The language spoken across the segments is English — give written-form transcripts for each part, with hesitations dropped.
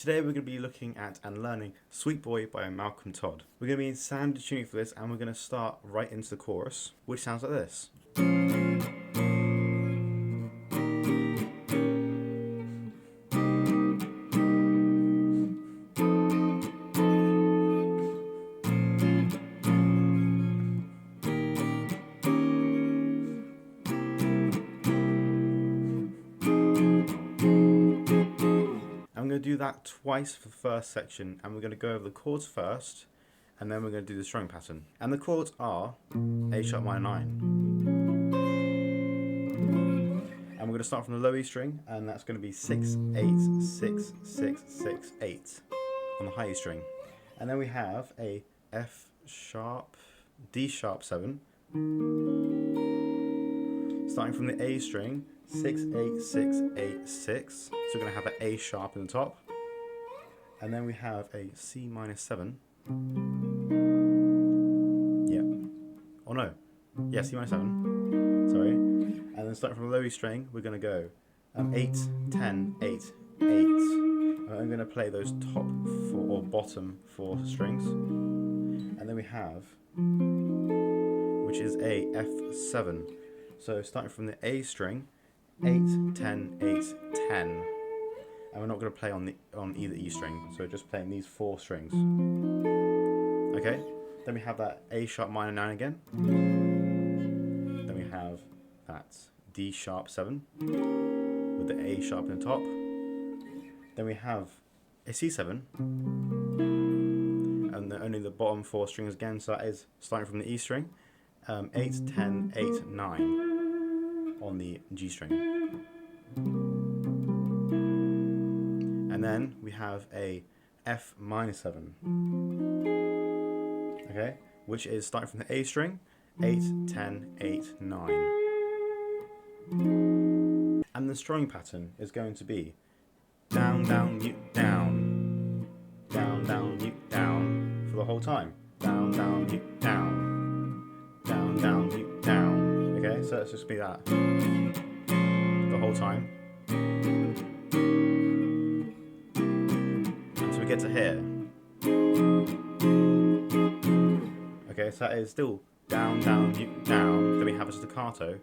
Today we're going to be looking at and learning Sweet Boy by Malcolm Todd. We're going to be in standard tuning for this, and we're going to start right into the chorus, which sounds like this. I'm going to do that twice for the first section, and we're going to go over the chords first, and then we're going to do the strumming pattern. And the chords are A sharp minor 9. And we're going to start from the low E string, and that's going to be 6, 8, 6, 6, 6, 8 on the high E string. And then we have a F sharp, D sharp 7, starting from the A string, 6, 8, 6, 8, 6. So we're going to have an A sharp in the top. And then we have a C minor 7. Yeah. Oh no. Yeah, C minor 7. Sorry. And then starting from the low E string, we're going to go 8, 10, 8, 8. And I'm going to play those top 4 or bottom 4 strings. And then we have, which is a F7. So starting from the A string, 8, 10, 8, 10. And we're not going to play on either E string, so we're just playing these 4 strings. Okay, then we have that A sharp minor 9 again. Then we have that D sharp 7 with the A sharp in the top. Then we have a C7, and only the bottom 4 strings again, so that is starting from the E string, 8, 10, 8, 9 on the G string. And then we have a F minor 7, okay, which is starting from the A string, 8, 10, 8, 9. And the strumming pattern is going to be down, down, mute, down, down, down, mute, down for the whole time. Down, down, mute, down, down, down, mute, down. Okay, so let's just be that the whole time. We get to here. Okay, so that is still down, down, mute, down. Then we have a staccato.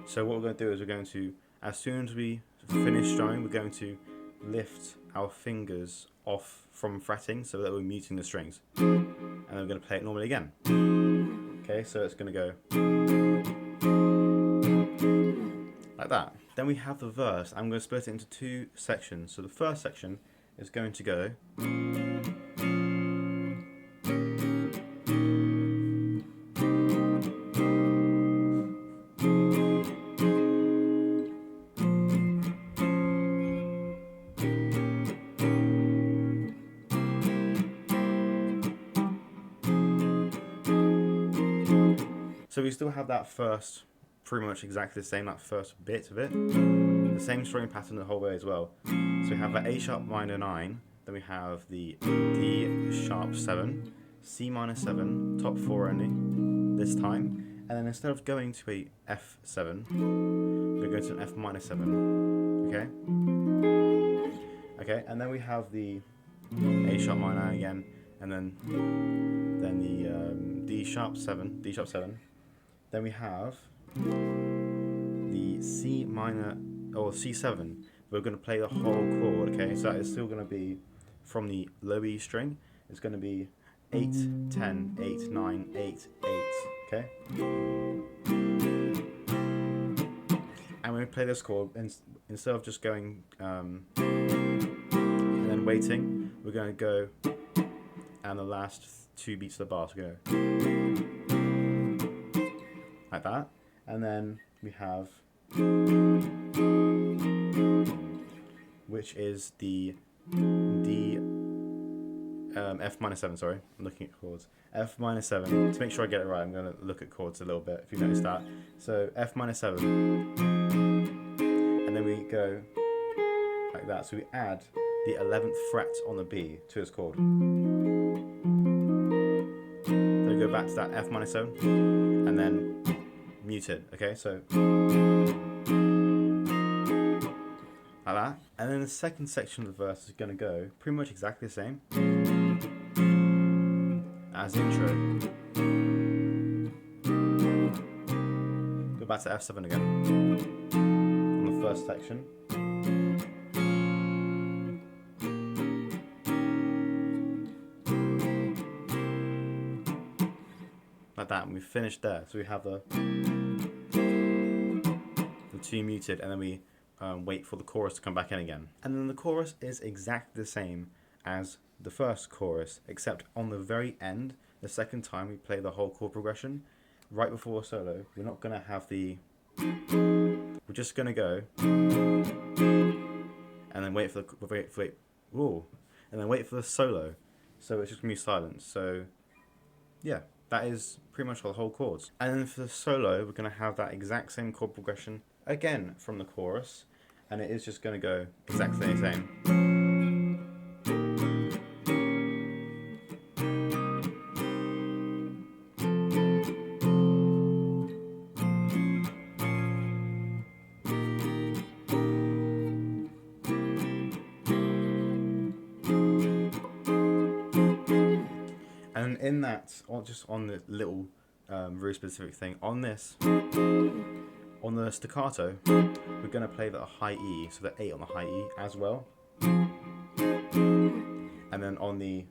So what we're going to do is we're going to, as soon as we finish strumming, we're going to lift our fingers off from fretting so that we're muting the strings. And then we're going to play it normally again. Okay, so it's going to go like that. Then we have the verse. I'm going to split it into 2 sections. So the first section is going to go so we still have that first, pretty much exactly the same, that first bit of it. The same strumming pattern the whole way as well. So we have the A sharp minor 9, then we have the D sharp 7, C minor 7, top 4 only this time, and then instead of going to a F7, we're going to an F minor 7. Okay? Okay, and then we have the A sharp minor again, and then the D sharp 7. Then we have the C minor or C7. We're going to play the whole chord, okay? So that is still going to be from the low E string. It's going to be 8, 10, 8, 9, 8, 8, okay? And when we play this chord, instead of just going and then waiting, we're going to go, and the last 2 beats of the bar, so go like that. And then we have, which is the D, F minor 7, sorry, I'm looking at chords. F minor 7, to make sure I get it right, I'm going to look at chords a little bit, if you notice that. So F minor 7, and then we go like that, so we add the 11th fret on the B to this chord. Then we go back to that F minor 7, and then mute it, okay, so like that. And then the second section of the verse is going to go pretty much exactly the same as the intro. Go back to F7 again on the first section. Like that, and we finished there. So we have the two muted, and then we wait for the chorus to come back in again. And then the chorus is exactly the same as the first chorus, except on the very end, the second time we play the whole chord progression, right before a solo, we're not going to have the... We're just going to go, and then wait for the... and then wait for the solo. So it's just going to be silent. So, yeah. That is pretty much the whole chords. And then for the solo, we're going to have that exact same chord progression again from the chorus, and it is just going to go exactly the same. And in that, just on the little very specific thing, on this, on the staccato, we're going to play the high E, so the 8 on the high E as well. And then on the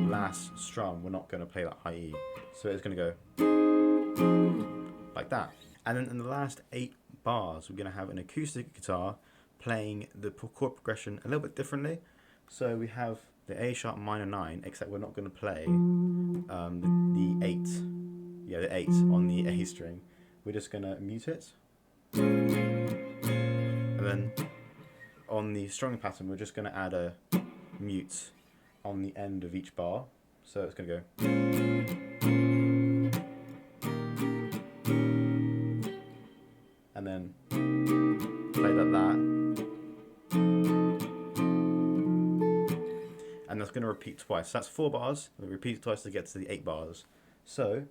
last strum, we're not going to play that high E. So it's going to go like that. And then in the last 8 bars, we're going to have an acoustic guitar playing the chord progression a little bit differently. So we have the A sharp minor 9, except we're not going to play the 8. Yeah, the 8 on the A string. We're just going to mute it. And then on the strumming pattern, we're just going to add a mute on the end of each bar. So it's going to go. And then play like that. And that's going to repeat twice. So that's 4 bars. We repeat it twice to get to the 8 bars. So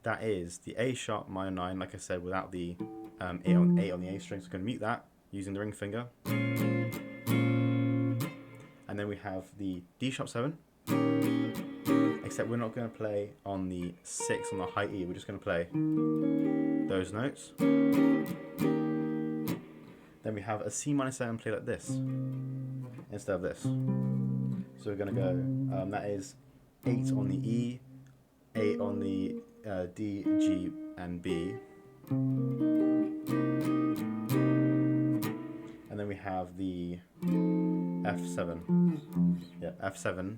that is the A sharp minor 9, like I said, without the 8 on the A string. So we're going to mute that using the ring finger. And then we have the D sharp 7, except we're not going to play on the 6 on the high E. We're just going to play those notes. Then we have a C minor 7 play like this instead of this. So we're going to go, that is 8 on the E, 8 on the D, G, and B. And then we have the F7. Yeah, F7.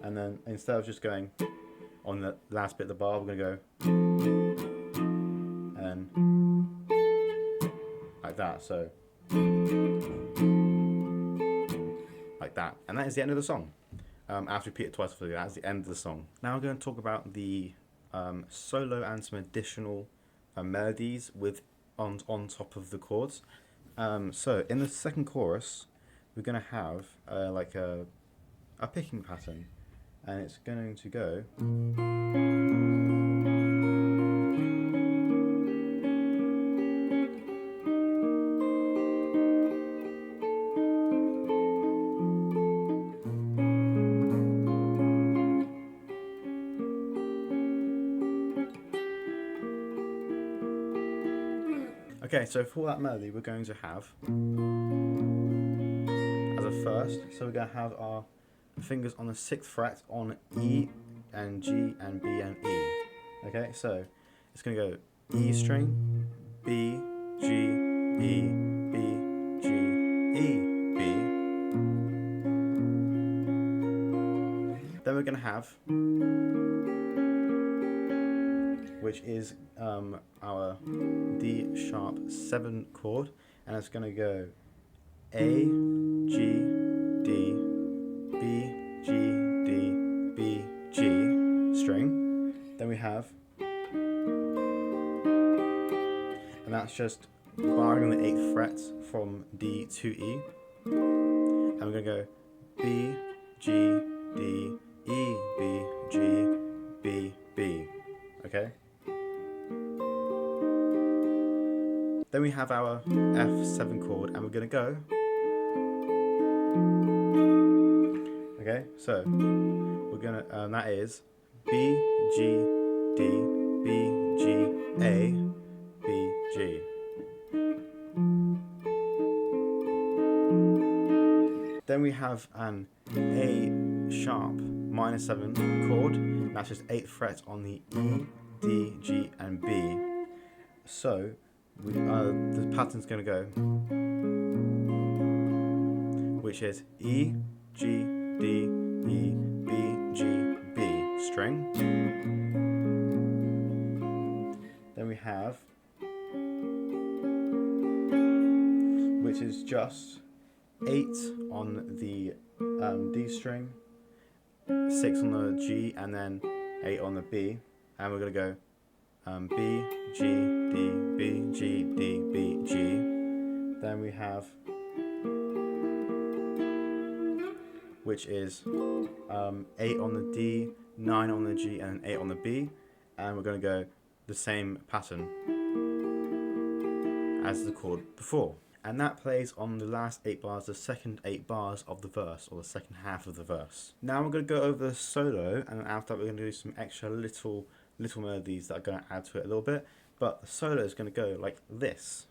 And then instead of just going on the last bit of the bar, we're going to go and like that. So like that. And that is the end of the song. After repeat it twice, that's the end of the song. Now I'm going to talk about the solo and some additional melodies with on top of the chords. So in the second chorus, we're going to have like a picking pattern, and it's going to go. Okay, so for that melody, we're going to have as a first, so we're going to have our fingers on the 6th fret on E and G and B and E. Okay, so it's going to go E string, B, G, E, B, G, E, B. Then we're going to have, which is our D sharp 7 chord, and it's going to go A, G, D, B, G, D, B, G string. Then we have, and that's just barring the 8th fret from D to E, and we're going to go B, G, D, E, B, G, B, B. Okay? Then we have our F7 chord, and we're going to go. Okay, so we're going to, that is B, G, D, B, G, A, B, G. Then we have an A sharp minor 7 chord. That's just 8th fret on the E, D, G, and B. So the pattern's going to go, which is E, G, D, E, B, G, B, string. Then we have, which is just 8 on the D string, 6 on the G, and then 8 on the B. And we're going to go B, G, D, B, G, D, B, G. Then we have, which is 8 on the D, 9 on the G, and 8 on the B. And we're going to go the same pattern as the chord before. And that plays on the last 8 bars, the second 8 bars of the verse, or the second half of the verse. Now we're going to go over the solo, and after that we're going to do some extra little melodies that are going to add to it a little bit. But the solo is going to go like this.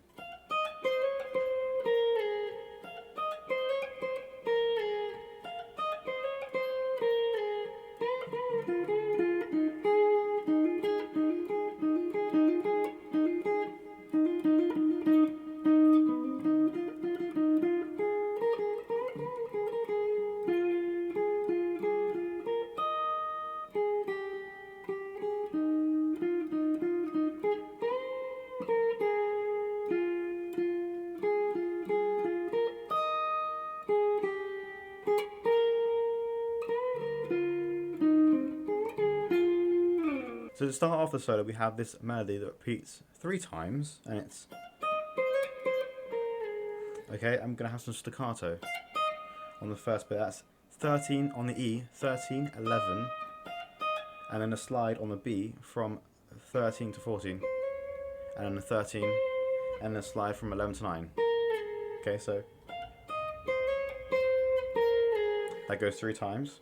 So to start off the solo, we have this melody that repeats 3 times, and it's, okay, I'm going to have some staccato on the first bit. That's 13 on the E, 13, 11, and then a slide on the B from 13 to 14, and then a 13, and then a slide from 11 to 9. Okay, so that goes 3 times.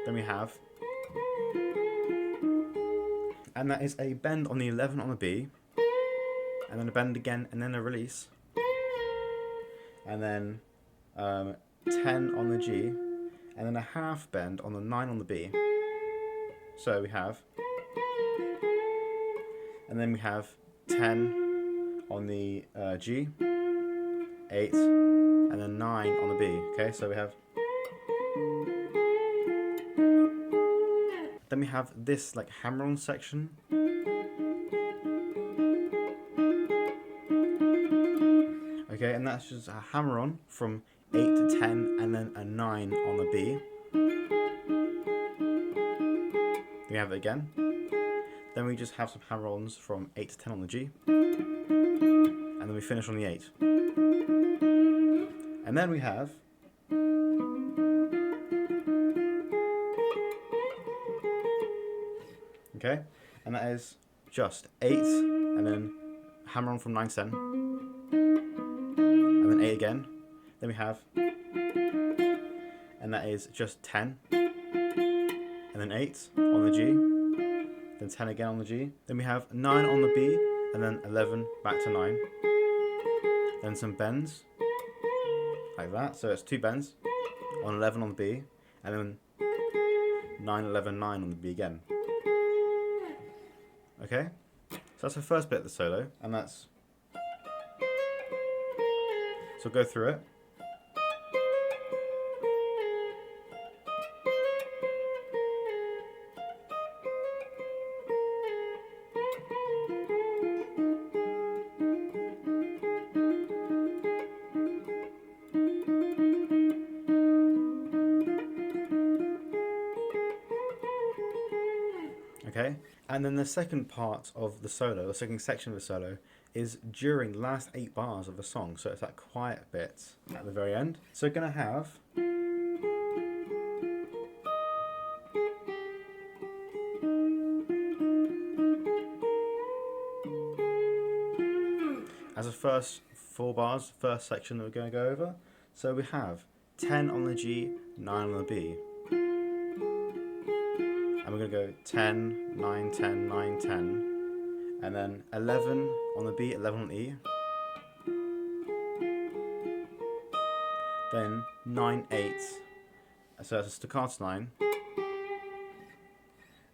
Then we have, and that is a bend on the 11 on the B, and then a bend again, and then a release, and then 10 on the G, and then a half bend on the 9 on the B. So we have, and then we have 10 on the G, 8, and then 9 on the B. Okay, so we have, then we have this like hammer-on section. Okay, and that's just a hammer-on from 8 to 10, and then a 9 on the B. We have it again. Then we just have some hammer-ons from 8 to 10 on the G. And then we finish on the 8. And then we have, okay, and that is just 8, and then hammer on from 9 to 10, and then 8 again. Then we have, and that is just 10, and then 8 on the G, then 10 again on the G. Then we have 9 on the B, and then 11 back to 9. Then some bends, like that. So it's 2 bends on 11 on the B, and then 9, 11, 9 on the B again. Okay, so that's the first bit of the solo, and that's, so go through it. Okay, and then the second part of the solo, the second section of the solo, is during the last 8 bars of the song. So it's that quiet bit at the very end. So we're going to have, first 4 bars, first section that we're going to go over. So we have 10 on the G, 9 on the B. And we're going to go 10, 9, 10, 9, 10. And then 11 on the B, 11 on the E. Then 9, 8. So that's a staccato 9.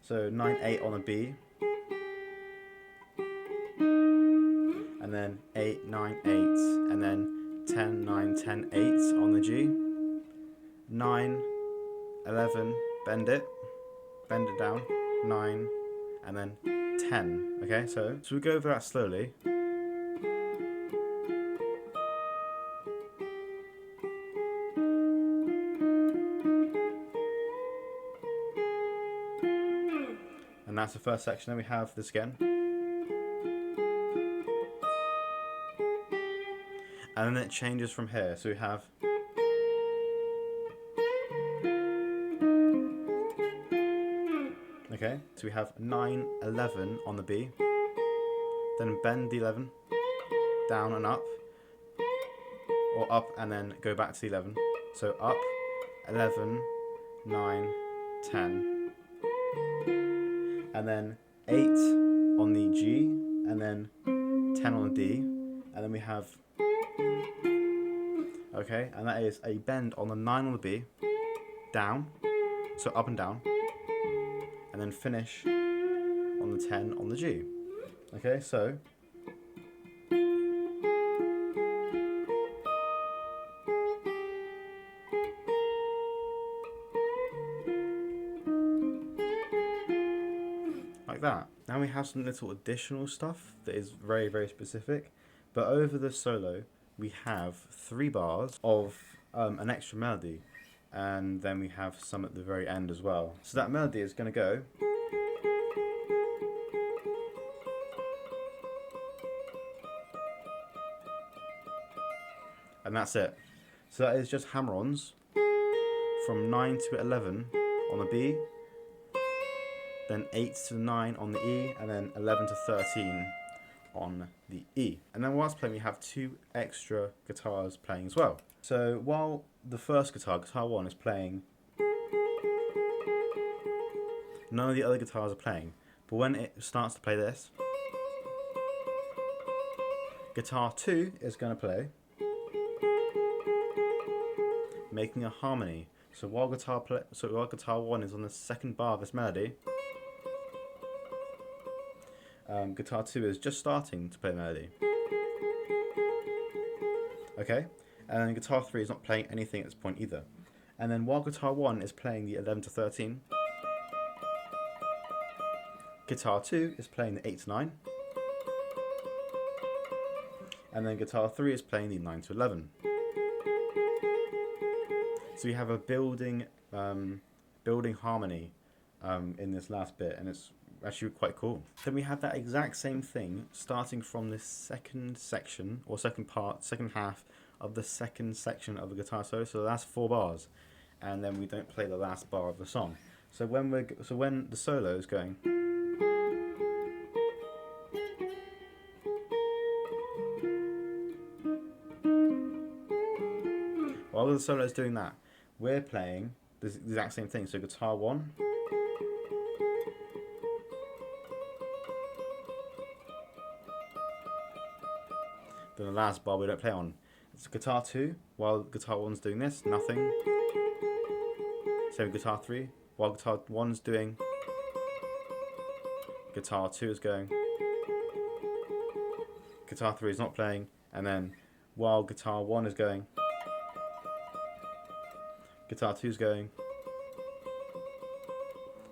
So 9, 8 on the B. And then 8, 9, 8. And then 10, 9, 10, 8 on the G. 9, 11, bend it down, 9, and then 10. Okay, so we go over that slowly. And that's the first section. Then we have this again. And then it changes from here. So we have okay, so we have 9, 11 on the B, then bend the 11, down and up, or up and then go back to the 11. So up, 11, 9, 10, and then 8 on the G, and then 10 on the D, and then we have, okay, and that is a bend on the 9 on the B, down, so up and down, and then finish on the 10 on the G. Okay, so like that. Now we have some little additional stuff that is very, very specific, but over the solo we have 3 bars of an extra melody. And then we have some at the very end as well. So that melody is going to go. And that's it. So that is just hammer-ons from 9 to 11 on the B, then 8 to 9 on the E, and then 11 to 13 on the E. And then whilst playing we have 2 extra guitars playing as well. So while the first guitar 1 is playing, none of the other guitars are playing, but when it starts to play this, guitar 2 is going to play, making a harmony. So while guitar 1 is on the second bar of this melody, guitar 2 is just starting to play the melody. Okay? And then guitar 3 is not playing anything at this point either. And then while guitar 1 is playing the 11 to 13, guitar 2 is playing the 8 to 9, and then guitar 3 is playing the 9 to 11. So we have a building harmony in this last bit, and it's actually quite cool. Then we have that exact same thing starting from the second section, or second half of the second section of the guitar solo. So that's 4 bars, and then we don't play the last bar of the song. So when the solo is going, while the solo is doing that, we're playing the exact same thing. So guitar 1, then the last bar we don't play on. It's guitar 2, while guitar 1's doing this, nothing. Same guitar 3, while guitar 1's doing, guitar 2 is going, guitar 3 is not playing, and then while guitar 1 is going, guitar 2 is going,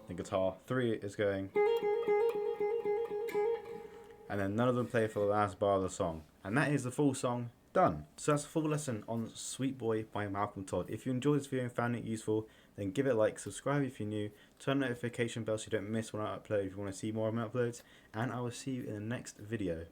then guitar 3 is going, and then none of them play for the last bar of the song. And that is the full song done. So that's a full lesson on Sweet Boy by Malcolm Todd. If you enjoyed this video and found it useful, then give it a like, subscribe if you're new, turn the notification bell so you don't miss when I upload if you want to see more of my uploads, and I will see you in the next video.